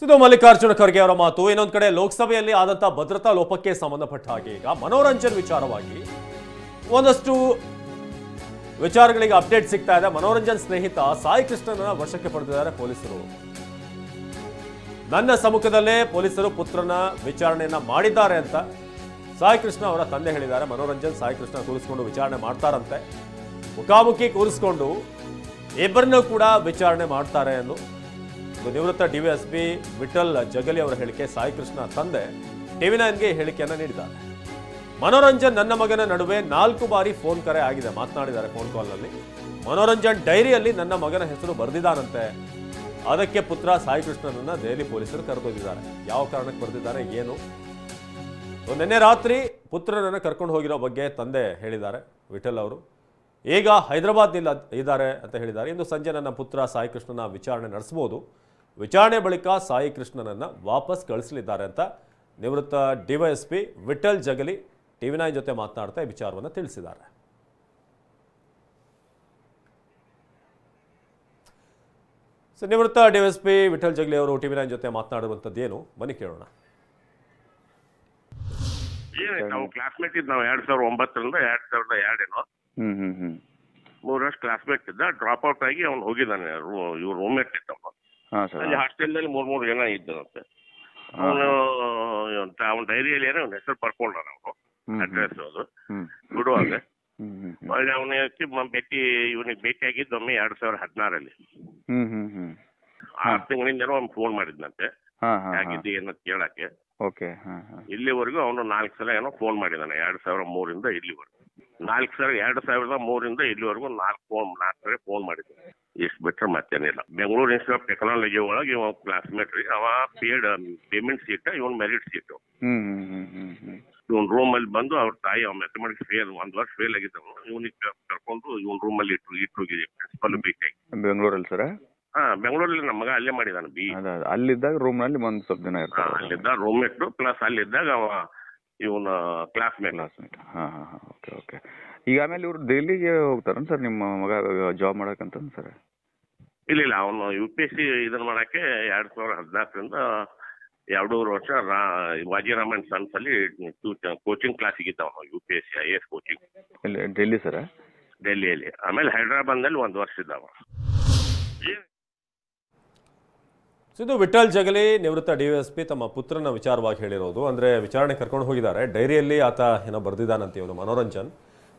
ಸಿದ್ದು ಮಲ್ಲಿಕಾರ್ಜುನ ಖರ್ಗೆ ಅವರ ಮಾತು. ಇನ್ನೊಂದು ಕಡೆ ಲೋಕಸಭೆಯಲ್ಲಿ ಆದಂತಹ ಭದ್ರತಾ ಲೋಪಕ್ಕೆ ಸಂಬಂಧಪಟ್ಟ ಹಾಗೆ ಈಗ ಮನೋರಂಜನ್ ವಿಚಾರವಾಗಿ ಒಂದಷ್ಟು ವಿಚಾರಗಳಿಗೆ ಅಪ್ಡೇಟ್ ಸಿಗ್ತಾ ಇದೆ. ಮನೋರಂಜನ್ ಸ್ನೇಹಿತ ಸಾಯಿ ಕೃಷ್ಣನ ವಶಕ್ಕೆ ಪಡೆದಿದ್ದಾರೆ ಪೊಲೀಸರು. ನನ್ನ ಸಮ್ಮುಖದಲ್ಲೇ ಪೊಲೀಸರು ಪುತ್ರನ ವಿಚಾರಣೆಯನ್ನ ಮಾಡಿದ್ದಾರೆ ಅಂತ ಸಾಯಿ ಕೃಷ್ಣ ಅವರ ತಂದೆ ಹೇಳಿದ್ದಾರೆ. ಮನೋರಂಜನ್ ಸಾಯಿ ಕೃಷ್ಣ ಕೂರಿಸ್ಕೊಂಡು ವಿಚಾರಣೆ ಮಾಡ್ತಾರಂತೆ. ಮುಖಾಮುಖಿ ಕೂರಿಸ್ಕೊಂಡು ಇಬ್ಬರನ್ನೂ ಕೂಡ ವಿಚಾರಣೆ ಮಾಡ್ತಾರೆ ಎಂದು ನಿವೃತ್ತ ಡಿವೈಎಸ್ಪಿ ವಿಠಲ್ ಜಗಲಿ ಅವರ ಹೇಳಿಕೆ. ಸಾಯಿ ಕೃಷ್ಣ ತಂದೆ ಟಿವಿ9ಗೆ ಹೇಳಿಕೆಯನ್ನ ನೀಡಿದ್ದಾರೆ. ಮನೋರಂಜನ್ ನನ್ನ ಮಗನ ನಡುವೆ 4 ಬಾರಿ ಫೋನ್ ಕರೆ ಆಗಿದೆ, ಮಾತನಾಡಿದ್ದಾರೆ ಫೋನ್ ಕಾಲ್ನಲ್ಲಿ. ಮನೋರಂಜನ್ ಡೈರಿಯಲ್ಲಿ ನನ್ನ ಮಗನ ಹೆಸರು ಬರೆದಿದ್ದಾನಂತೆ. ಅದಕ್ಕೆ ಪುತ್ರ ಸಾಯಿ ಕೃಷ್ಣನನ್ನ ದೆಹಲಿ ಪೊಲೀಸರು ಕರೆದೊಯ್ದಿದ್ದಾರೆ. ಯಾವ ಕಾರಣಕ್ಕೆ ಬರೆದಿದ್ದಾರೆ ಏನು, ನಿನ್ನೆ ರಾತ್ರಿ ಪುತ್ರನನ್ನ ಕರ್ಕೊಂಡು ಹೋಗಿರೋ ಬಗ್ಗೆ ತಂದೆ ಹೇಳಿದ್ದಾರೆ ವಿಠಲ್ ಅವರು. ಈಗ ಹೈದರಾಬಾದ್ನಲ್ಲಿ ಇದ್ದಾರೆ ಅಂತ ಹೇಳಿದ್ದಾರೆ. ಇಂದು ಸಂಜೆ ನನ್ನ ಪುತ್ರ ಸಾಯಿ ಕೃಷ್ಣನ ವಿಚಾರಣೆ ನಡೆಸಬಹುದು. ವಿಚಾರಣೆ ಬಳಿಕ ಸಾಯಿ ಕೃಷ್ಣನನ್ನ ವಾಪಸ್ ಕಳಿಸಲಿದ್ದಾರೆ ಅಂತ ನಿವೃತ್ತ ಡಿವೈಎಸ್ಪಿ ವಿಠಲ್ ಜಗಲಿ ಟಿವಿ9 ಜೊತೆ ಮಾತನಾಡ್ತಾ ಈ ವಿಚಾರವನ್ನು ತಿಳಿಸಿದ್ದಾರೆ. ನಿವೃತ್ತ ಡಿವೈಎಸ್ಪಿ ವಿಠಲ್ ಜಗಲಿ ಅವರು ಟಿವಿ9 ಜೊತೆ ಮಾತನಾಡುವಂಥದ್ದು ಏನು, ಬನ್ನಿ ಕೇಳೋಣ. ನಾವು ಕ್ಲಾಸ್ಮೇಟ್ ಇದ್ ನಾವು 2009ರಿಂದ 2002 3 ವರ್ಷ ಕ್ಲಾಸ್ಮೇಟ್ ಇದ್ದ. ಡ್ರಾಪ್ ಔಟ್ ಆಗಿ ಅವ್ನು ಹೋಗಿದ್ದಾನೆ. ಇವ್ರು ರೂಮ್ಮೇಟ್ ಇದ್ದವ ಅಲ್ಲಿ ಹಾಸ್ಟೆಲ್ನಲ್ಲಿ 3 ಜನ ಇದ್ದನಂತೆ. ಅವನ ಡೈರಿಯಲ್ಲಿ ಏನೋ ಅವ್ನ ಹೆಸರು ಬರ್ಕೊಂಡ ನಾವು ಅಡ್ರೆಸ್ ಅದು ಬಿಡುವಾಗ ಅವನಿಗೆ ಭೇಟಿಯಾಗಿದ್ದು ಒಮ್ಮೆ 2016 6 ತಿಂಗಳಿಂದ ಅವ್ನು ಫೋನ್ ಮಾಡಿದ್ನಂತೆ ಯಾಕಿದ್ದು ಏನಂತ ಕೇಳಕ್ಕೆ. ಇಲ್ಲಿವರೆಗೂ ಅವನು 4 ಸಲ ಏನೋ ಫೋನ್ ಮಾಡಿದಾನೆ 2003ರಿಂದ ಇಲ್ಲಿವರೆಗೂ. 2003ರಿಂದ ಇಲ್ಲಿವರೆಗೂ 4 ಸಲ ಫೋನ್ ಮಾಡಿದ್ದಾನೆ. ಇಷ್ಟು ಬಿಟ್ರೆ ಮತ್ತೇನಿಲ್ಲ. ಬೆಂಗಳೂರು ಇನ್ಸ್ಟಿಟ್ಯೂಟ್ ಆಫ್ ಟೆಕ್ನಾಲಜಿ ಒಳಗೆ ಇವ ಕ್ಲಾಸ್ಮೇಟ್ ರೀ. ಅವ ಪೇಮೆಂಟ್ ಸೀಟ್, ಇವನ್ ಮೆರಿಟ್ ಸೀಟು. ಇವನ್ ರೂಮ್ ಅಲ್ಲಿ ಬಂದು ಅವ್ರ ತಾಯಿ ಅವ್ ಮ್ಯಾಥಮೆಟಿಕ್ಸ್ ಫೇಲ್ 1 ವರ್ಷ ಫೇಲ್ ಆಗಿದ್ದವನು. ಇವನಿಗೆ ಕರ್ಕೊಂಡು ಇವನ್ ರೂಮ್ ಅಲ್ಲಿ ಇಟ್ಟೋಗಿದೆ ಪ್ರಿನ್ಸಿಪಲ್ ಭೇಟಿಯಾಗಿ. ಬೆಂಗಳೂರಲ್ಲಿ ಸರ್? ಬೆಂಗಳೂರಲ್ಲಿ ನಮ್ಮ ಮಗ ಅಲ್ಲೇ ಮಾಡಿದಾನೆ ಬಿ. ಅಲ್ಲಿದ್ದಾಗ ರೂಮ್ ನಲ್ಲಿ ಒಂದ್ ಸ್ವಲ್ಪ ದಿನ ಇರ್ತಾನೆ. ಅಲ್ಲಿದ್ದ ರೂಮ್ಮೇಟ್ ಪ್ಲಸ್ ಅಲ್ಲಿದ್ದಾಗ ಅವ ಇವನ ಕ್ಲಾಸ್ಮೇಟ್. ಓಕೆ. ಈಗ ಆಮೇಲೆ ಇವ್ರು ದೆಹಲಿಗೆ ಹೋಗ್ತಾರ ಸರ್ ನಿಮ್ಮ ಮಗ ಜಾಬ್ ಮಾಡಕಂತ ಸರ್? ಇಲ್ಲ, ಅವನು UPSC ಇದನ್ನ ಮಾಡಕ್ಕೆ 2014ರಿಂದ 2.5 ವರ್ಷ ವಾಜಿರಾಮನ್ ಸನ್ಸ್ ಅಲ್ಲಿ ಕೋಚಿಂಗ್ ಕ್ಲಾಸಿಗೆ ಇದ್ದ ಅವನು. UPSC IAS coaching Delhi sir? ಡೆಲ್ಲಿಯಲ್ಲಿ. ಆಮೇಲೆ ಹೈದರಾಬಾದ್ ನಲ್ಲಿ 1 ವರ್ಷ ಇದ್ದಾವ. ಇದು ವಿಠಲ್ ಜಗಲಿ ನಿವೃತ್ತ ಡಿವೈಎಸ್ಪಿ ತಮ್ಮ ಪುತ್ರನ ವಿಚಾರವಾಗಿ ಹೇಳಿರೋದು. ಅಂದ್ರೆ ವಿಚಾರಣೆ ಕರ್ಕೊಂಡು ಹೋಗಿದ್ದಾರೆ. ಡೈರಿಯಲ್ಲಿ ಆತ ಏನೋ ಬರೆದಿದ್ದಾನಂತೆ ಇವನು ಮನೋರಂಜನ್.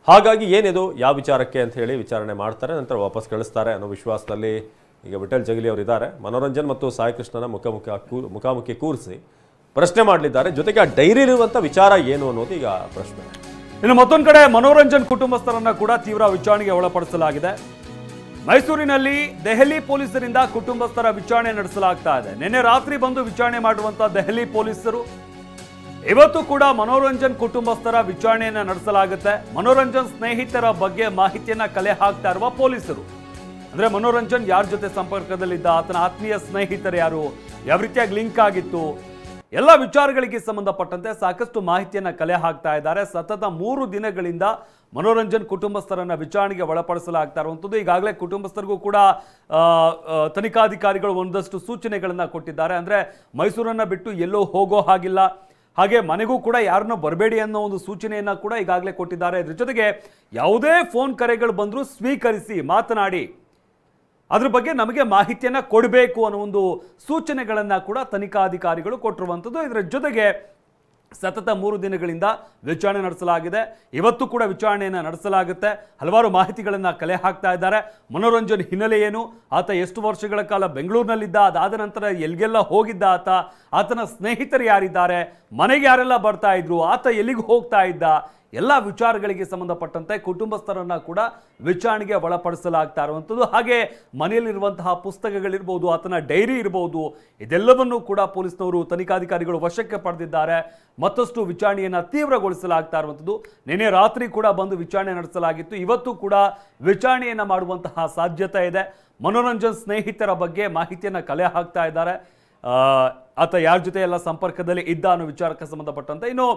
ಹಾಗಾಗಿ ಏನಿದು, ಯಾವ ವಿಚಾರಕ್ಕೆ ಅಂತ ಹೇಳಿ ವಿಚಾರಣೆ ಮಾಡ್ತಾರೆ, ನಂತರ ವಾಪಸ್ ಕಳಿಸ್ತಾರೆ ಅನ್ನೋ ವಿಶ್ವಾಸದಲ್ಲಿ ಈಗ ವಿಠಲ್ ಜಗಲಿ ಅವರು ಇದ್ದಾರೆ. ಮನೋರಂಜನ್ ಮತ್ತು ಸಾಯಿ ಕೃಷ್ಣನ ಮುಖಾಮುಖಿ ಕೂರಿಸಿ ಪ್ರಶ್ನೆ ಮಾಡಲಿದ್ದಾರೆ. ಜೊತೆಗೆ ಆ ಡೈರಿ ಇರುವಂತ ವಿಚಾರ ಏನು ಅನ್ನೋದು ಈಗ ಪ್ರಶ್ನೆ. ಇನ್ನು ಮತ್ತೊಂದು ಕಡೆ ಮನೋರಂಜನ್ ಕುಟುಂಬಸ್ಥರನ್ನ ಕೂಡ ತೀವ್ರ ವಿಚಾರಣೆಗೆ ಒಳಪಡಿಸಲಾಗಿದೆ. ಮೈಸೂರಿನಲ್ಲಿ ದೆಹಲಿ ಪೊಲೀಸರಿಂದ ಕುಟುಂಬಸ್ಥರ ವಿಚಾರಣೆ ನಡೆಸಲಾಗ್ತಾ ಇದೆ. ನಿನ್ನೆ ರಾತ್ರಿ ಬಂದು ವಿಚಾರಣೆ ಮಾಡುವಂತಹ ದೆಹಲಿ ಪೊಲೀಸರು ಇವತ್ತು ಕೂಡ ಮನೋರಂಜನ್ ಕುಟುಂಬಸ್ಥರ ವಿಚಾರಣೆಯನ್ನ ನಡೆಸಲಾಗುತ್ತೆ. ಮನೋರಂಜನ್ ಸ್ನೇಹಿತರ ಬಗ್ಗೆ ಮಾಹಿತಿಯನ್ನ ಕಲೆ ಹಾಕ್ತಾ ಇರುವ ಪೊಲೀಸರು, ಅಂದ್ರೆ ಮನೋರಂಜನ್ ಯಾರ ಜೊತೆ ಸಂಪರ್ಕದಲ್ಲಿದ್ದ, ಆತನ ಆತ್ಮೀಯ ಸ್ನೇಹಿತರು ಯಾರು, ಯಾವ ರೀತಿಯಾಗಿ ಲಿಂಕ್ ಆಗಿತ್ತು, ಎಲ್ಲ ವಿಚಾರಗಳಿಗೆ ಸಂಬಂಧಪಟ್ಟಂತೆ ಸಾಕಷ್ಟು ಮಾಹಿತಿಯನ್ನ ಕಲೆ ಹಾಕ್ತಾ ಇದ್ದಾರೆ. ಸತತ 3 ದಿನಗಳಿಂದ ಮನೋರಂಜನ್ ಕುಟುಂಬಸ್ಥರನ್ನ ವಿಚಾರಣೆಗೆ ಒಳಪಡಿಸಲಾಗ್ತಾ ಇರುವಂಥದ್ದು. ಈಗಾಗಲೇ ಕುಟುಂಬಸ್ಥರಿಗೂ ಕೂಡ ತನಿಖಾಧಿಕಾರಿಗಳು ಒಂದಷ್ಟು ಸೂಚನೆಗಳನ್ನ ಕೊಟ್ಟಿದ್ದಾರೆ. ಅಂದ್ರೆ ಮೈಸೂರನ್ನ ಬಿಟ್ಟು ಎಲ್ಲೋ ಹೋಗೋ ಹಾಗಿಲ್ಲ, ಹಾಗೆ ಮನೆಗೂ ಕೂಡ ಯಾರನ್ನೂ ಬರಬೇಡಿ ಅನ್ನೋ ಒಂದು ಸೂಚನೆಯನ್ನ ಕೂಡ ಈಗಾಗಲೇ ಕೊಟ್ಟಿದ್ದಾರೆ. ಇದ್ರ ಜೊತೆಗೆ ಯಾವುದೇ ಫೋನ್ ಕರೆಗಳು ಬಂದರೂ ಸ್ವೀಕರಿಸಿ ಮಾತನಾಡಿ ಅದ್ರ ಬಗ್ಗೆ ನಮಗೆ ಮಾಹಿತಿಯನ್ನ ಕೊಡಬೇಕು ಅನ್ನೋ ಒಂದು ಸೂಚನೆಗಳನ್ನ ಕೂಡ ತನಿಖಾಧಿಕಾರಿಗಳು ಕೊಟ್ಟಿರುವಂಥದ್ದು. ಇದರ ಜೊತೆಗೆ ಸತತ 3 ದಿನಗಳಿಂದ ವಿಚಾರಣೆ ನಡೆಸಲಾಗಿದೆ. ಇವತ್ತು ಕೂಡ ವಿಚಾರಣೆಯನ್ನು ನಡೆಸಲಾಗುತ್ತೆ. ಹಲವಾರು ಮಾಹಿತಿಗಳನ್ನು ಕಲೆ ಹಾಕ್ತಾ ಇದ್ದಾರೆ. ಮನೋರಂಜನ್ ಹಿನ್ನೆಲೆ ಏನು, ಆತ ಎಷ್ಟು ವರ್ಷಗಳ ಕಾಲ ಬೆಂಗಳೂರಿನಲ್ಲಿದ್ದ, ಅದಾದ ನಂತರ ಎಲ್ಲಿಗೆಲ್ಲ ಹೋಗಿದ್ದ ಆತ, ಆತನ ಸ್ನೇಹಿತರು ಯಾರಿದ್ದಾರೆ, ಮನೆಗೆ ಯಾರೆಲ್ಲ ಬರ್ತಾ ಇದ್ರು, ಆತ ಎಲ್ಲಿಗೆ ಹೋಗ್ತಾ ಇದ್ದ, ಎಲ್ಲ ವಿಚಾರಗಳಿಗೆ ಸಂಬಂಧಪಟ್ಟಂತೆ ಕುಟುಂಬಸ್ಥರನ್ನ ಕೂಡ ವಿಚಾರಣೆಗೆ ಒಳಪಡಿಸಲಾಗ್ತಾ ಇರುವಂಥದ್ದು. ಹಾಗೆ ಮನೆಯಲ್ಲಿರುವಂತಹ ಪುಸ್ತಕಗಳಿರ್ಬೋದು, ಆತನ ಡೈರಿ ಇರಬಹುದು, ಇದೆಲ್ಲವನ್ನೂ ಕೂಡ ಪೊಲೀಸ್ನವರು ತನಿಖಾಧಿಕಾರಿಗಳು ವಶಕ್ಕೆ ಪಡೆದಿದ್ದಾರೆ. ಮತ್ತಷ್ಟು ವಿಚಾರಣೆಯನ್ನ ತೀವ್ರಗೊಳಿಸಲಾಗ್ತಾ ಇರುವಂಥದ್ದು. ನಿನ್ನೆ ರಾತ್ರಿ ಕೂಡ ಬಂದು ವಿಚಾರಣೆ ನಡೆಸಲಾಗಿತ್ತು. ಇವತ್ತು ಕೂಡ ವಿಚಾರಣೆಯನ್ನ ಮಾಡುವಂತಹ ಸಾಧ್ಯತೆ ಇದೆ. ಮನೋರಂಜನ್ ಸ್ನೇಹಿತರ ಬಗ್ಗೆ ಮಾಹಿತಿಯನ್ನ ಕಲೆ ಹಾಕ್ತಾ ಇದ್ದಾರೆ. ಆತ ಯಾರ ಜೊತೆ ಎಲ್ಲ ಸಂಪರ್ಕದಲ್ಲಿ ಇದ್ದ ಅನ್ನೋ ವಿಚಾರಕ್ಕೆ ಸಂಬಂಧಪಟ್ಟಂತೆ. ಇನ್ನು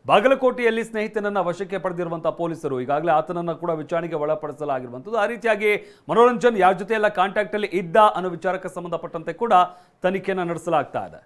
ಬಾಗಲಕೋಟೆಯಲ್ಲಿ ಸ್ನೇಹಿತನನ್ನ ವಶಕ್ಕೆ ಪಡೆದಿರುವಂತಹ ಪೊಲೀಸರು ಈಗಾಗಲೇ ಆತನನ್ನ ಕೂಡ ವಿಚಾರಣೆಗೆ ಒಳಪಡಿಸಲಾಗಿರುವಂಥದ್ದು. ಆ ರೀತಿಯಾಗಿ ಮನೋರಂಜನ್ ಯಾರ ಜೊತೆ ಎಲ್ಲ ಕಾಂಟ್ಯಾಕ್ಟ್ ಅಲ್ಲಿ ಇದ್ದ ಅನ್ನೋ ವಿಚಾರಕ್ಕೆ ಸಂಬಂಧಪಟ್ಟಂತೆ ಕೂಡ ತನಿಖೆಯನ್ನು ನಡೆಸಲಾಗ್ತಾ ಇದೆ.